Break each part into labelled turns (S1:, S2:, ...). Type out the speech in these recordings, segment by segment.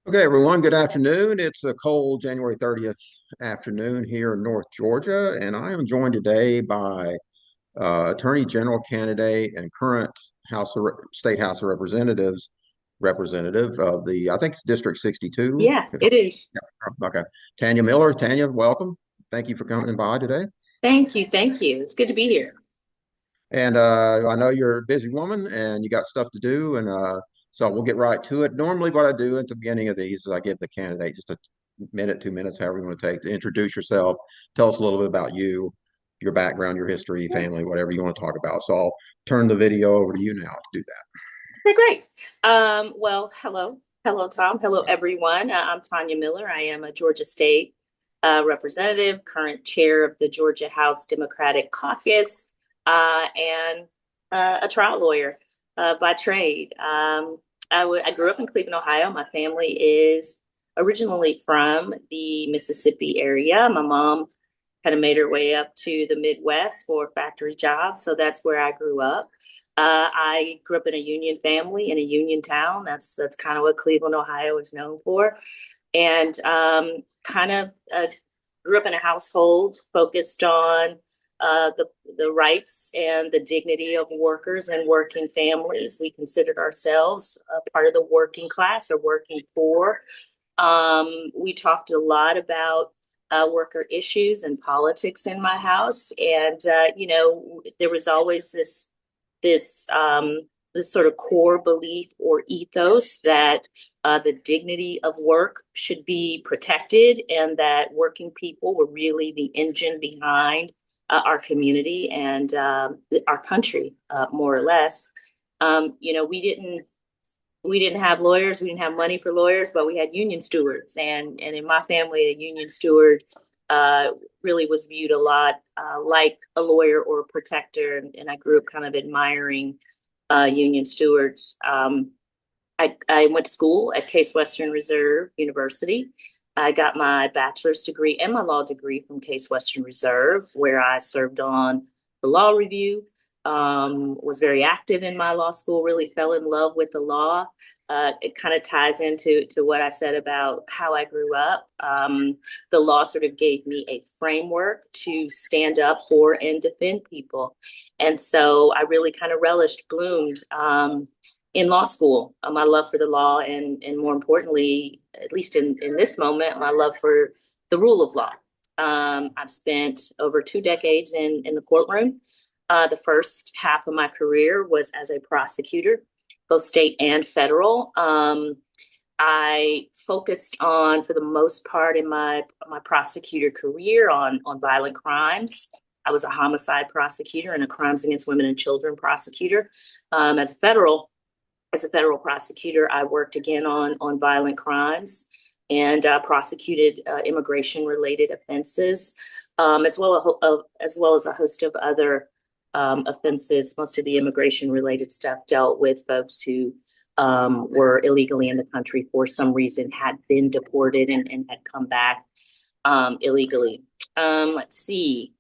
S1: Okay, everyone, good afternoon. It's a cold January 30th afternoon here in North Georgia, and I am joined today by Attorney General candidate and current State House of Representatives representative of I think it's District 62.
S2: Yeah, it is.
S1: Yeah, okay. Tanya Miller. Tanya, welcome. Thank you for coming by today.
S2: Thank you. Thank you. It's good to be here.
S1: And I know you're a busy woman and you got stuff to do, and so we'll get right to it. Normally, what I do at the beginning of these is I give the candidate just a minute, 2 minutes, however you want to take to introduce yourself. Tell us a little bit about you, your background, your history, family, whatever you want to talk about. So I'll turn the video over to you now to do that.
S2: Okay, great. Well, hello. Hello, Tom. Hello, everyone. I'm Tanya Miller. I am a Georgia State representative, current chair of the Georgia House Democratic Caucus, and a trial lawyer by trade. I grew up in Cleveland, Ohio. My family is originally from the Mississippi area. My mom kind of made her way up to the Midwest for factory jobs. So that's where I grew up. I grew up in a union family in a union town. That's kind of what Cleveland, Ohio is known for. And kind of grew up in a household focused on the rights and the dignity of workers and working families. We considered ourselves a part of the working class or working poor. We talked a lot about worker issues and politics in my house, and there was always this this sort of core belief or ethos that the dignity of work should be protected, and that working people were really the engine behind our community and our country, more or less. We didn't have lawyers. We didn't have money for lawyers, but we had union stewards. And in my family, a union steward uh, really was viewed a lot like a lawyer or a protector. And I grew up kind of admiring union stewards. I went to school at Case Western Reserve University. I got my bachelor's degree and my law degree from Case Western Reserve, where I served on the law review, was very active in my law school, really fell in love with the law. It kind of ties into what I said about how I grew up. The law sort of gave me a framework to stand up for and defend people. And so I really kind of bloomed in law school, my love for the law, and more importantly, at least in this moment, my love for the rule of law. I've spent over 2 decades in the courtroom. The first half of my career was as a prosecutor, both state and federal. I focused on, for the most part, in my prosecutor career, on violent crimes. I was a homicide prosecutor and a crimes against women and children prosecutor. As a federal prosecutor, I worked again on violent crimes and prosecuted immigration related offenses, as well as a host of other offenses. Most of the immigration related stuff dealt with folks who were illegally in the country for some reason, had been deported and had come back illegally. Let's see.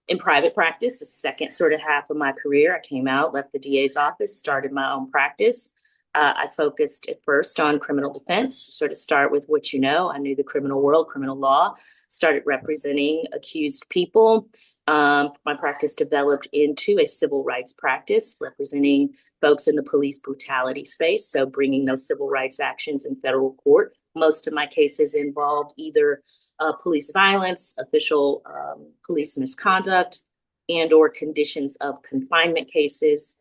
S2: In private practice, the second sort of half of my career, I came out, left the DA's office, started my own practice. I focused at first on criminal defense, sort of start with what you know. I knew the criminal world, criminal law, started representing accused people. My practice developed into a civil rights practice, representing folks in the police brutality space. So bringing those civil rights actions in federal court. Most of my cases involved either police violence, official police misconduct, and or conditions of confinement cases,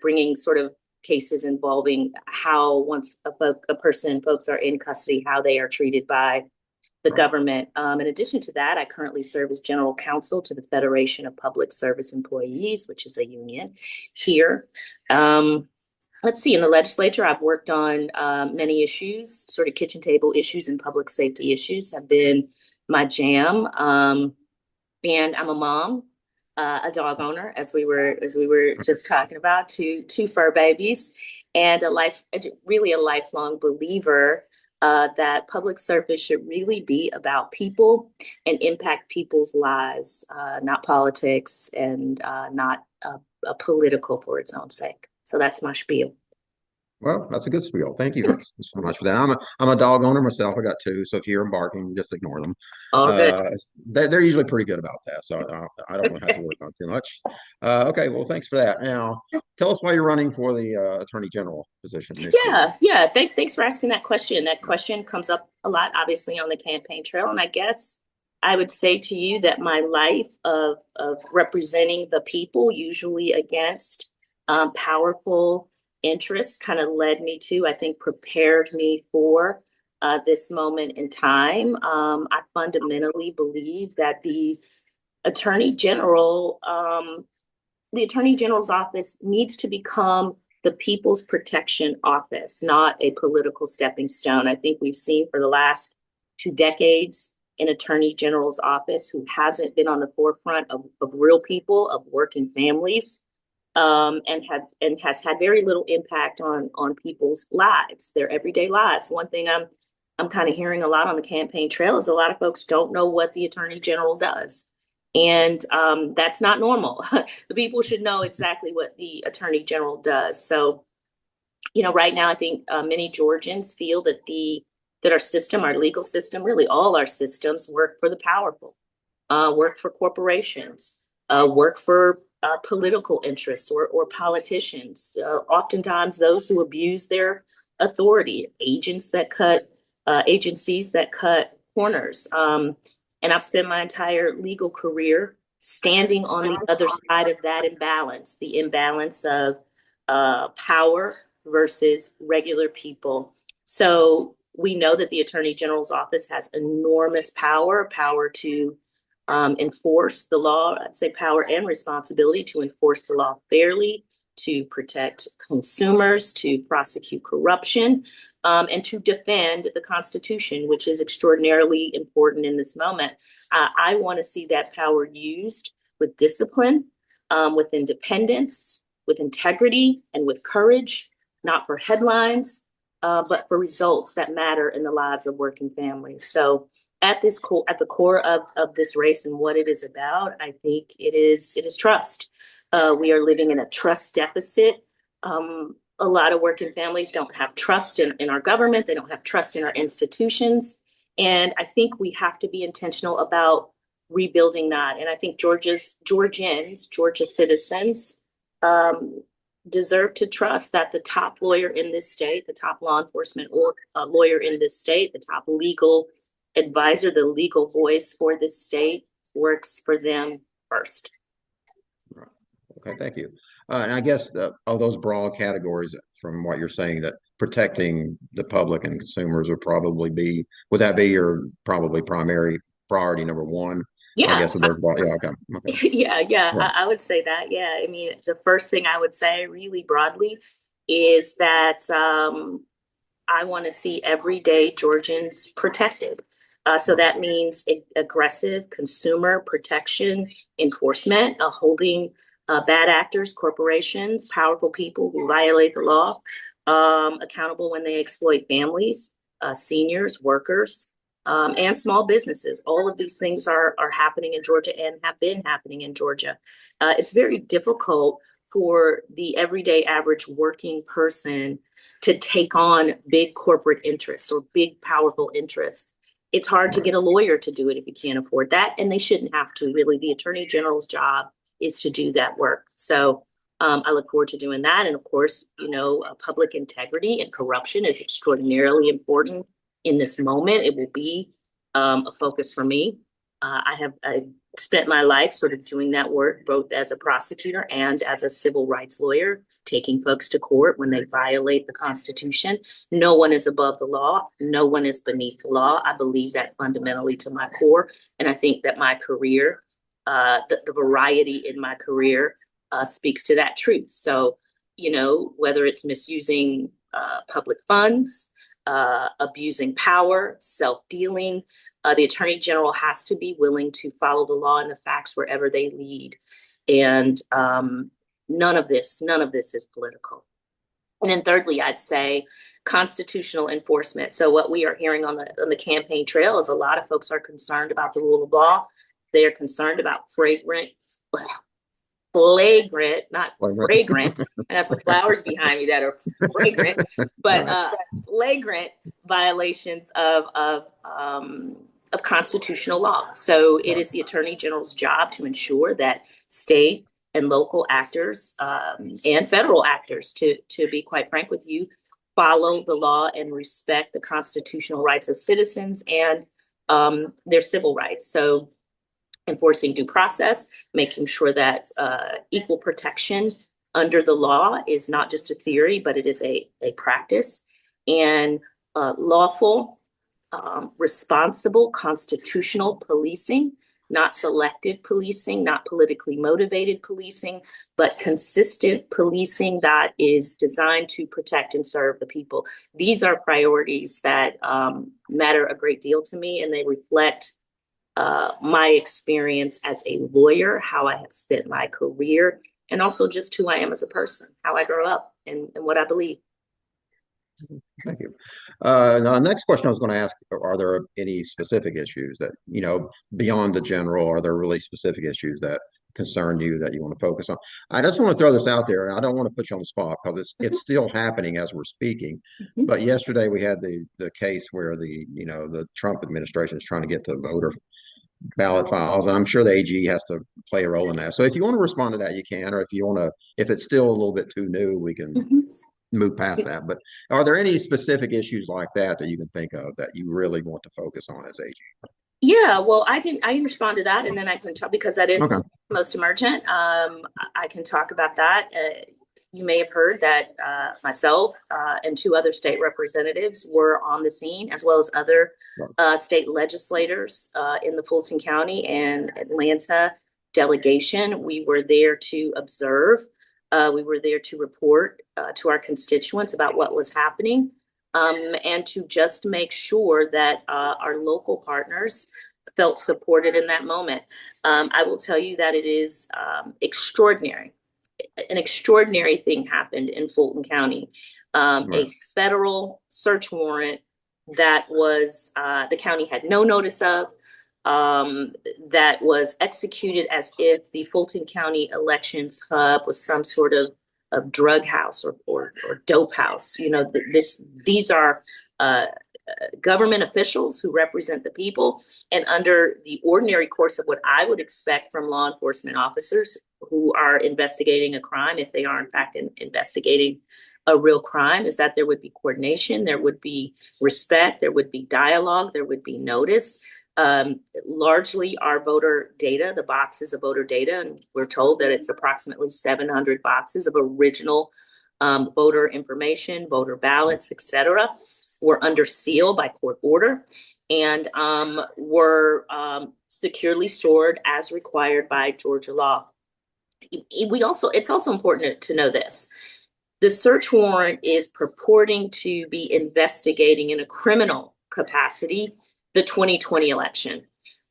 S2: bringing sort of cases involving how once a person and folks are in custody, how they are treated by the
S1: Right.
S2: government. In addition to that, I currently serve as general counsel to the Federation of Public Service Employees, which is a union here. Let's see, in the legislature, I've worked on many issues, sort of kitchen table issues and public safety issues have been my jam. And I'm a mom, a dog owner, as we were just talking about, two fur babies, and really a lifelong believer that public service should really be about people and impact people's lives, not politics and not political for its own sake. So that's my spiel.
S1: Well, that's a good spiel. Thank you so much for that. I'm a dog owner myself. I got two, so if you hear them barking, just ignore them.
S2: All good.
S1: Uh, they're usually pretty good about that, so I don't have to work on too much. Okay, well, thanks for that. Now, tell us why you're running for the Attorney General position next year.
S2: Yeah. Thanks for asking that question. That question comes up a lot, obviously, on the campaign trail. And I guess I would say to you that my life of representing the people, usually against powerful interests, kind of led me to, I think, prepared me for this moment in time. I fundamentally believe that Attorney General, the Attorney General's office needs to become the People's Protection Office, not a political stepping stone. I think we've seen for the last 2 decades an Attorney General's office who hasn't been on the forefront of real people, of working families, and has had very little impact on people's lives, their everyday lives. One thing I'm kind of hearing a lot on the campaign trail is a lot of folks don't know what the Attorney General does. And that's not normal. The people should know exactly what the Attorney General does. So, right now, I think many Georgians feel that our system, our legal system, really all our systems work for the powerful, work for corporations, work for political interests or politicians. Oftentimes, those who abuse their authority, agencies that cut corners. And I've spent my entire legal career standing on the other side of that imbalance, the imbalance of power versus regular people. So we know that the Attorney General's office has enormous power to enforce the law. I'd say power and responsibility to enforce the law fairly, to protect consumers, to prosecute corruption, and to defend the Constitution, which is extraordinarily important in this moment. I want to see that power used with discipline, with independence, with integrity, and with courage, not for headlines, but for results that matter in the lives of working families. So at the core of this race and what it is about, I think it is trust. We are living in a trust deficit. A lot of working families don't have trust in our government. They don't have trust in our institutions. And I think we have to be intentional about rebuilding that. And I think Georgia citizens, deserve to trust that the top lawyer in this state, the top law enforcement or lawyer in this state, the top legal advisor, the legal voice for this state works for them first.
S1: Right. Okay, thank you. And I guess of those broad categories from what you're saying, that protecting the public and consumers would that be your probably primary priority number one? I
S2: Yeah,
S1: guess of those broad, yeah, okay, okay,
S2: yeah,
S1: yeah,
S2: I would say that. Yeah, I mean, the first thing I would say really broadly is that I want to see everyday Georgians protected. So
S1: right,
S2: that means aggressive consumer protection enforcement, holding bad actors, corporations, powerful people who violate the law accountable when they exploit families, seniors, workers, and small businesses. All of these things are happening in Georgia and have been happening in Georgia. It's very difficult for the everyday average working person to take on big corporate interests or big powerful interests. It's hard to
S1: right.
S2: get a lawyer to do it if you can't afford that, and they shouldn't have to. Really, the Attorney General's job is to do that work. So I look forward to doing that. And of course, public integrity and corruption is extraordinarily important in this moment. It will be a focus for me. I spent my life sort of doing that work, both as a prosecutor and as a civil rights lawyer, taking folks to court when they violate the Constitution. No one is above the law. No one is beneath the law. I believe that fundamentally to my core. And I think that my career, the variety in my career speaks to that truth. So, whether it's misusing public funds, abusing power, self-dealing. The Attorney General has to be willing to follow the law and the facts wherever they lead. And none of this is political. And then thirdly, I'd say constitutional enforcement. So what we are hearing on the campaign trail is a lot of folks are concerned about the rule of law. They are concerned about flagrant, not
S1: Flagrant.
S2: fragrant. I got some flowers behind me that are fragrant, but
S1: Right.
S2: flagrant violations of constitutional law. So it
S1: Right.
S2: is the Attorney General's job to ensure that state and local actors and federal actors, to be quite frank with you, follow the law and respect the constitutional rights of citizens and their civil rights. So enforcing due process, making sure that equal protection under the law is not just a theory, but it is a practice, and lawful, responsible, constitutional policing, not selective policing, not politically motivated policing, but consistent policing that is designed to protect and serve the people. These are priorities that matter a great deal to me, and they reflect my experience as a lawyer, how I have spent my career, and also just who I am as a person, how I grew up, and what I believe.
S1: Thank you. Now, the next question I was going to ask, are there any specific issues that, beyond the general, are there really specific issues that concern you that you want to focus on? I just want to throw this out there, and I don't want to put you on the spot because it's still happening as we're speaking.
S2: Mhm.
S1: But yesterday we had the case where the Trump administration is trying to get to voter ballot files, and I'm sure the AG has to play a role in that. So if you want to respond to that, you can, or if it's still a little bit too new, we can
S2: Mhm.
S1: move past that. But are there any specific issues like that you can think of that you really want to focus on as AG?
S2: Yeah, well, I can respond to that, and then I can talk because that is
S1: Okay.
S2: most emergent. I can talk about that. You may have heard that myself and two other state representatives were on the scene, as well as other state legislators in the Fulton County and Atlanta delegation. We were there to observe. We were there to report to our constituents about what was happening, and to just make sure that our local partners felt supported in that moment. I will tell you that it is extraordinary. An extraordinary thing happened in Fulton County.
S1: Right.
S2: A federal search warrant that was the county had no notice of, that was executed as if the Fulton County elections hub was some sort of drug house or dope house. These are government officials who represent the people, and under the ordinary course of what I would expect from law enforcement officers who are investigating a crime, if they are in fact investigating a real crime, is that there would be coordination, there would be respect, there would be dialogue, there would be notice. Largely our voter data, the boxes of voter data, and we're told that it's approximately 700 boxes of original voter information, voter ballots, etc., were under seal by court order and were securely stored as required by Georgia law. It's also important to know this. The search warrant is purporting to be investigating in a criminal capacity the 2020 election,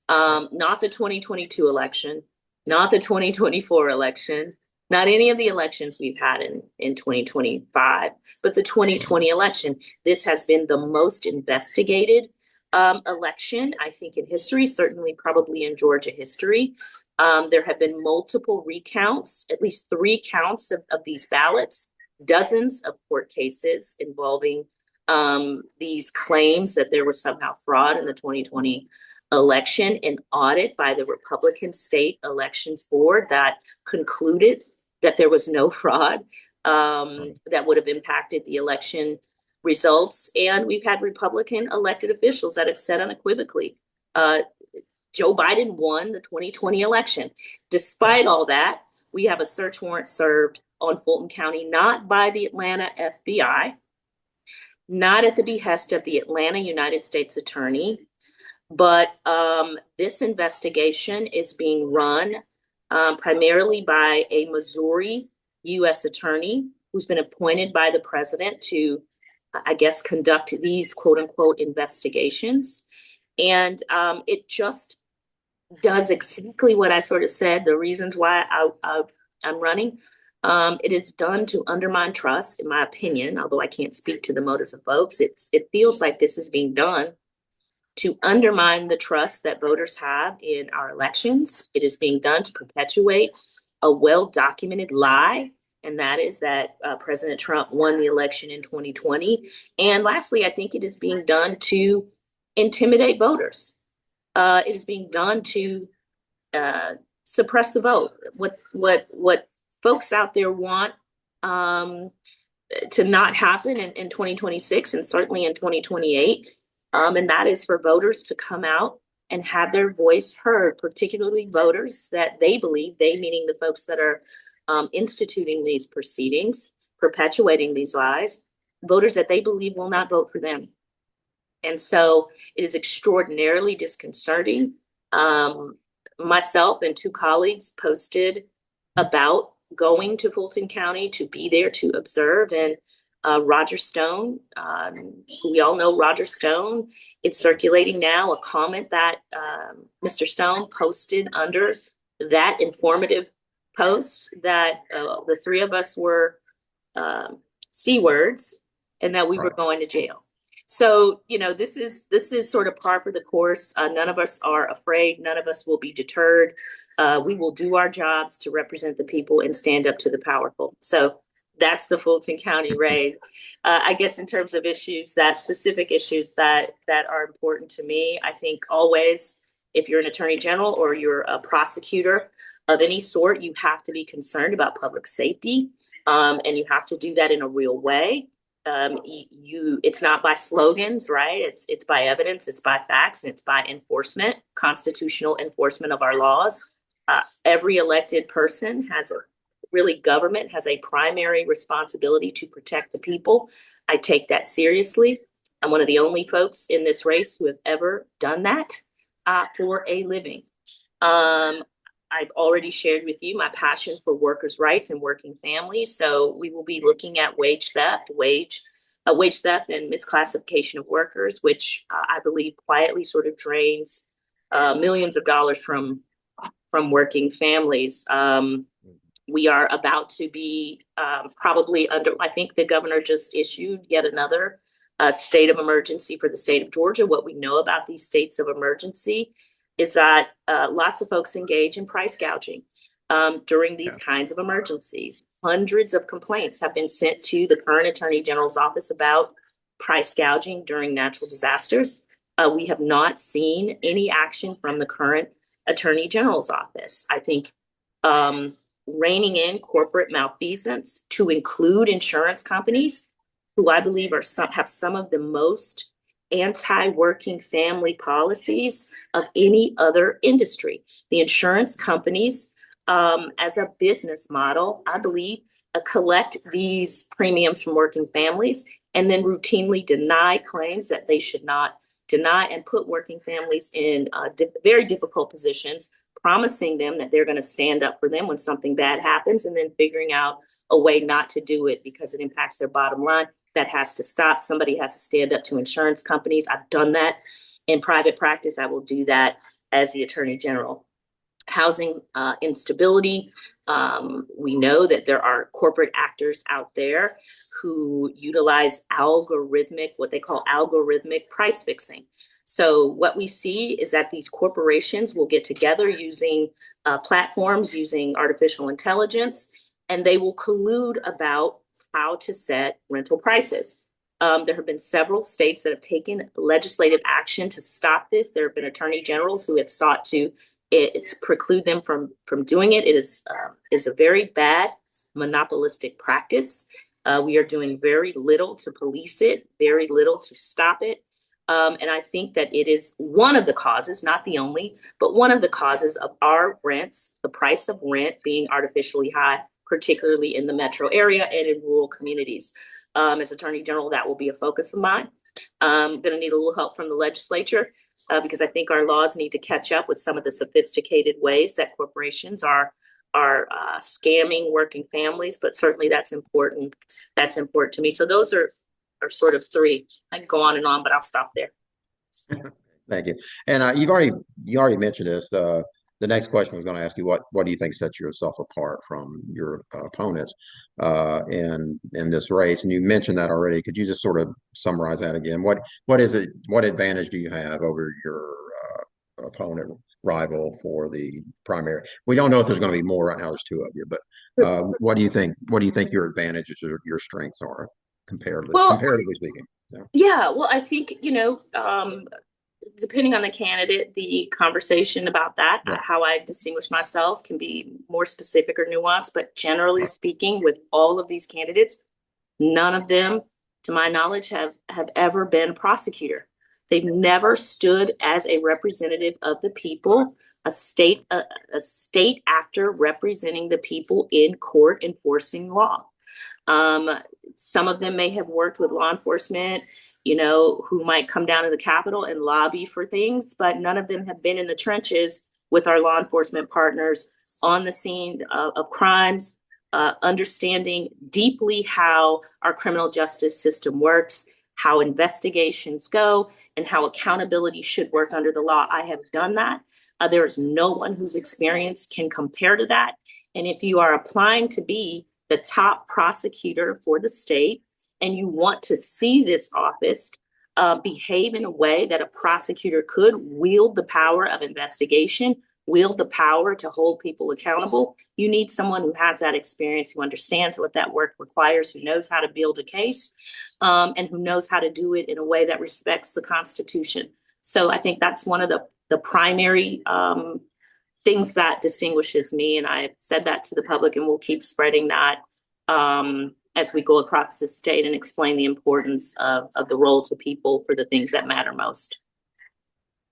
S2: not the 2022 election, not the 2024 election, not any of the elections we've had in 2025, but the 2020 election. This has been the most investigated election, I think, in history, certainly probably in Georgia history. There have been multiple recounts, at least 3 counts of these ballots, dozens of court cases involving these claims that there was somehow fraud in the 2020 election, an audit by the Republican State Elections Board that concluded that there was no fraud that would have impacted the election results. And we've had Republican elected officials that have said unequivocally, Joe Biden won the 2020 election. Despite all that, we have a search warrant served on Fulton County, not by the Atlanta FBI, not at the behest of the Atlanta United States Attorney, but this investigation is being run primarily by a Missouri U.S. attorney who's been appointed by the president to, I guess, conduct these quote unquote investigations. And it just does exactly what I sort of said, the reasons why I'm running. It is done to undermine trust, in my opinion, although I can't speak to the motives of folks. It feels like this is being done to undermine the trust that voters have in our elections. It is being done to perpetuate a well-documented lie, and that is that President Trump won the election in 2020. And lastly, I think it is being done to intimidate voters. It is being done to suppress the vote. What folks out there want to not happen in 2026 and certainly in 2028, and that is for voters to come out and have their voice heard, particularly voters that they believe, they meaning the folks that are instituting these proceedings, perpetuating these lies, voters that they believe will not vote for them. And so it is extraordinarily disconcerting. Myself and two colleagues posted about going to Fulton County to be there to observe. And Roger Stone, we all know Roger Stone. It's circulating now, a comment that Mr. Stone posted under that informative post that the three of us were C words and that we were going to jail. So, this is sort of par for the course. None of us are afraid. None of us will be deterred. We will do our jobs to represent the people and stand up to the powerful. So that's the Fulton County raid. I guess in terms of issues, that specific issues that are important to me, I think always, if you're an attorney general or you're a prosecutor of any sort, you have to be concerned about public safety, and you have to do that in a real way. It's not by slogans, right? It's by evidence, it's by facts, and it's by enforcement, constitutional enforcement of our laws. Every elected person government has a primary responsibility to protect the people. I take that seriously. I'm one of the only folks in this race who have ever done that for a living. I've already shared with you my passion for workers' rights and working families. So we will be looking at wage theft and misclassification of workers, which I believe quietly sort of drains millions of dollars from working families. We are about to be probably under, I think the governor just issued yet another state of emergency for the state of Georgia. What we know about these states of emergency is that lots of folks engage in price gouging during these kinds of emergencies. Hundreds of complaints have been sent to the current Attorney General's office about price gouging during natural disasters. We have not seen any action from the current Attorney General's office. I think reining in corporate malfeasance to include insurance companies, who I believe have some of the most anti-working family policies of any other industry. The insurance companies, as a business model, I believe, collect these premiums from working families and then routinely deny claims that they should not deny and put working families in very difficult positions, promising them that they're going to stand up for them when something bad happens and then figuring out a way not to do it because it impacts their bottom line. That has to stop. Somebody has to stand up to insurance companies. I've done that in private practice. I will do that as the Attorney General. Housing instability. We know that there are corporate actors out there who utilize what they call algorithmic price fixing. So what we see is that these corporations will get together using platforms, using artificial intelligence, and they will collude about how to set rental prices. There have been several states that have taken legislative action to stop this. There have been attorney generals who have sought to preclude them from doing it. It is a very bad monopolistic practice. We are doing very little to police it, very little to stop it. And I think that it is one of the causes, not the only, but one of the causes of our rents, the price of rent being artificially high, particularly in the metro area and in rural communities. As Attorney General, that will be a focus of mine. I'm going to need a little help from the legislature because I think our laws need to catch up with some of the sophisticated ways that corporations are scamming working families. But certainly that's important. That's important to me. So those are sort of three. I can go on, but I'll stop there.
S1: Thank you. And you already mentioned this. The next question I was going to ask you, what do you think sets yourself apart from your opponents in this race? And you mentioned that already. Could you just sort of summarize that again? What is it? What advantage do you have over your opponent rival for the primary. We don't know if there's going to be more. Right now there's two of you, but what do you think? What do you think your advantages or your strengths are
S2: Well,
S1: comparatively speaking? So,
S2: yeah, well, I think, depending on the candidate, the conversation about that,
S1: right,
S2: how I distinguish myself can be more specific or nuanced. But generally
S1: right,
S2: speaking, with all of these candidates, none of them, to my knowledge, have ever been a prosecutor. They've never stood as a representative of the people, a state actor representing the people in court enforcing law. Um, some of them may have worked with law enforcement, who might come down to the Capitol and lobby for things, but none of them have been in the trenches with our law enforcement partners on the scene of crimes, understanding deeply how our criminal justice system works, how investigations go, and how accountability should work under the law. I have done that. There is no one whose experience can compare to that. And if you are applying to be the top prosecutor for the state, and you want to see this office behave in a way that a prosecutor could wield the power of investigation, wield the power to hold people accountable, you need someone who has that experience, who understands what that work requires, who knows how to build a case, and who knows how to do it in a way that respects the Constitution. So I think that's one of the primary things that distinguishes me. And I've said that to the public, and we'll keep spreading that as we go across the state and explain the importance of the role to people for the things that matter most.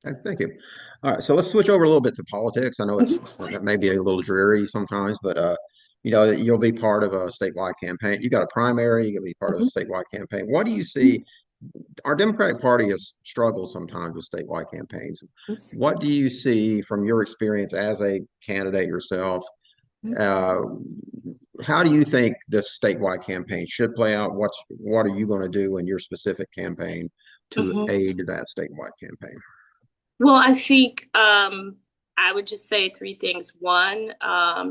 S1: okay, thank you. All right, so let's switch over a little bit to politics. I know it's
S2: Mhm.
S1: maybe a little dreary sometimes, but you'll be part of a statewide campaign. You got a primary, you'll be part of a
S2: Mhm.
S1: statewide campaign. What do you see? Our Democratic Party has struggled sometimes with statewide campaigns. What do you see from your experience as a candidate yourself? Uh, how do you think this statewide campaign should play out? What are you going to do in your specific campaign to
S2: Mhm.
S1: aid that statewide campaign?
S2: Well, I think I would just say three things. One,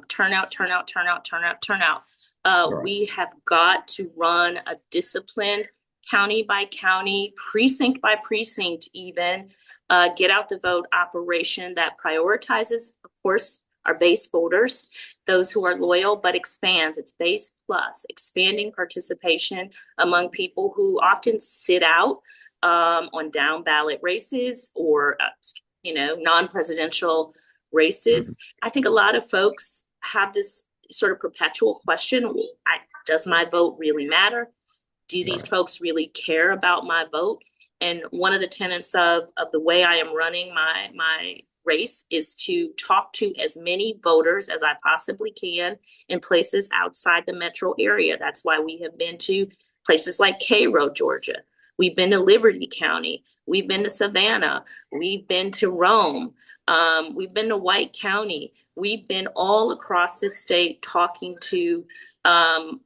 S2: turnout, turnout, turnout, turnout, turnout.
S1: All right.
S2: We have got to run a disciplined county by county, precinct by precinct, even get out the vote operation that prioritizes, of course, our base voters, those who are loyal, but expands. It's base plus, expanding participation among people who often sit out on down ballot races or non-presidential
S1: Mhm.
S2: races. I think a lot of folks have this sort of perpetual question: does my vote really matter? Do these
S1: Right.
S2: folks really care about my vote? And one of the tenets of the way I am running my race is to talk to as many voters as I possibly can in places outside the metro area. That's why we have been to places like Cairo, Georgia. We've been to Liberty County. We've been to Savannah. We've been to Rome. We've been to White County. We've been all across the state talking to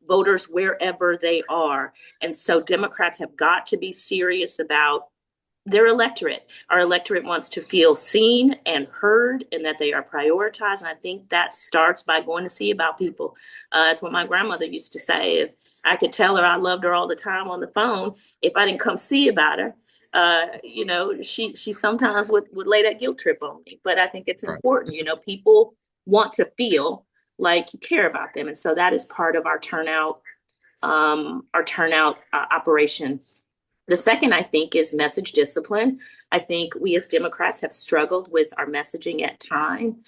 S2: voters wherever they are. And so Democrats have got to be serious about their electorate. Our electorate wants to feel seen and heard and that they are prioritized. And I think that starts by going to see about people. That's what my grandmother used to say. If I could tell her I loved her all the time on the phone, if I didn't come see about her, she sometimes would lay that guilt trip on me. But I think it's
S1: Right.
S2: important. People want to feel like you care about them. And so that is part of our turnout operation. The second, I think, is message discipline. I think we as Democrats have struggled with our messaging at times.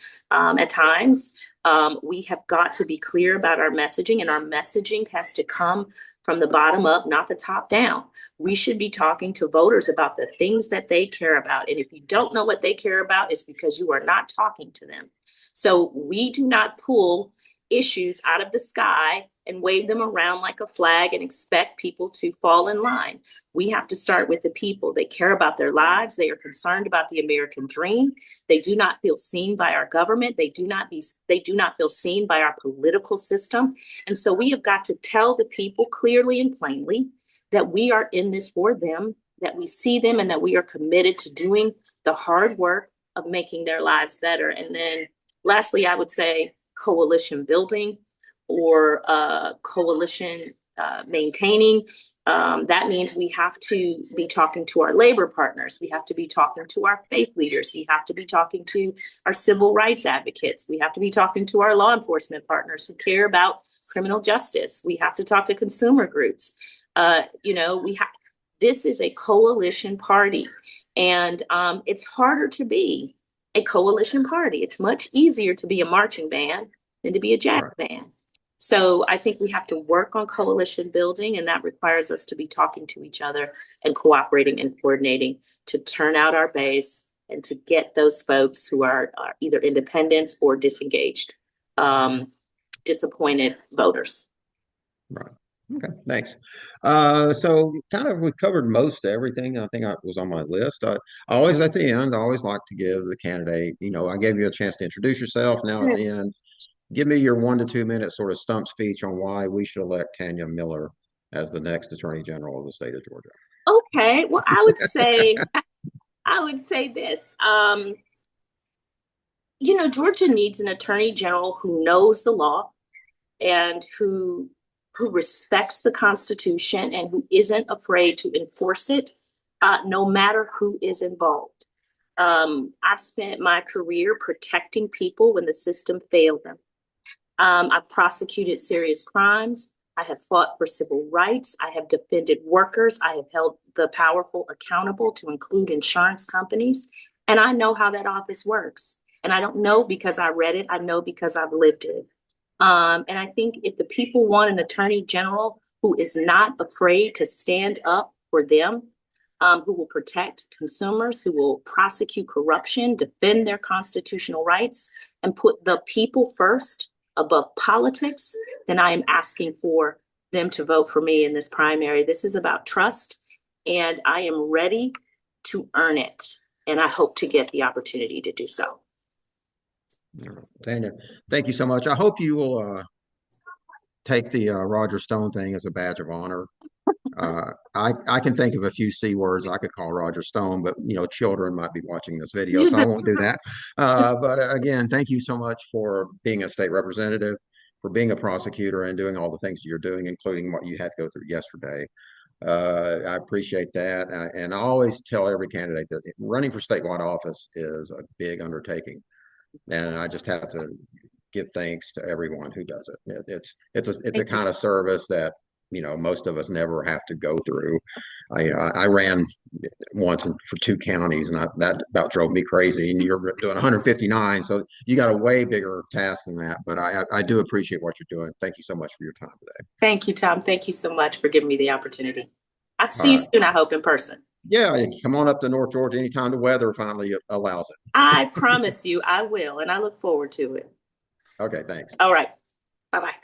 S2: We have got to be clear about our messaging, and our messaging has to come from the bottom up, not the top down. We should be talking to voters about the things that they care about. And if you don't know what they care about, it's because you are not talking to them. So we do not pull issues out of the sky and wave them around like a flag and expect people to fall in line. We have to start with the people. They care about their lives. They are concerned about the American dream. They do not feel seen by our government. They do not feel seen by our political system. And so we have got to tell the people clearly and plainly that we are in this for them, that we see them, and that we are committed to doing the hard work of making their lives better. And then lastly, I would say coalition building or coalition maintaining. That means we have to be talking to our labor partners. We have to be talking to our faith leaders. We have to be talking to our civil rights advocates. We have to be talking to our law enforcement partners who care about criminal justice. We have to talk to consumer groups. This is a coalition party, and it's harder to be a coalition party. It's much easier to be a marching band than to be a jazz
S1: Right.
S2: band. So I think we have to work on coalition building, and that requires us to be talking to each other and cooperating and coordinating to turn out our base and to get those folks who are either independents or disengaged, disappointed voters.
S1: Right. Okay, thanks. So kind of we covered most everything. I think I was on my list. I always at the end, I always like to give the candidate, I gave you a chance to introduce yourself. Now at the end, give me your 1 to 2 minute sort of stump speech on why we should elect Tanya Miller as the next Attorney General of the state of Georgia.
S2: Okay, well, I would say this. Georgia needs an attorney general who knows the law and who respects the Constitution and who isn't afraid to enforce it, no matter who is involved. I've spent my career protecting people when the system failed them. I've prosecuted serious crimes. I have fought for civil rights. I have defended workers. I have held the powerful accountable, to include insurance companies. And I know how that office works. And I don't know because I read it. I know because I've lived it. And I think if the people want an attorney general who is not afraid to stand up for them, who will protect consumers, who will prosecute corruption, defend their constitutional rights, and put the people first above politics, then I am asking for them to vote for me in this primary. This is about trust, and I am ready to earn it. And I hope to get the opportunity to do so.
S1: Tanya, thank you so much. I hope you will take the Roger Stone thing as a badge of honor. I can think of a few C words I could call Roger Stone, but children might be watching this video,
S2: You
S1: so I
S2: do.
S1: won't do that. But again, thank you so much for being a state representative, for being a prosecutor, and doing all the things you're doing, including what you had to go through yesterday. I appreciate that, and I always tell every candidate that running for statewide office is a big undertaking, and I just have to give thanks to everyone who does it. It's a
S2: Thank you.
S1: kind of service that most of us never have to go through. I ran once for 2 counties, and that about drove me crazy. And you're doing 159, so you got a way bigger task than that. But I do appreciate what you're doing. Thank you so much for your time today.
S2: Thank you, Tom. Thank you so much for giving me the opportunity. I'll
S1: All
S2: see you
S1: right.
S2: soon, I hope, in person.
S1: Yeah, come on up to North Georgia anytime the weather finally allows it.
S2: I promise you I will, and I look forward to it.
S1: Okay, thanks.
S2: All right. Bye-bye.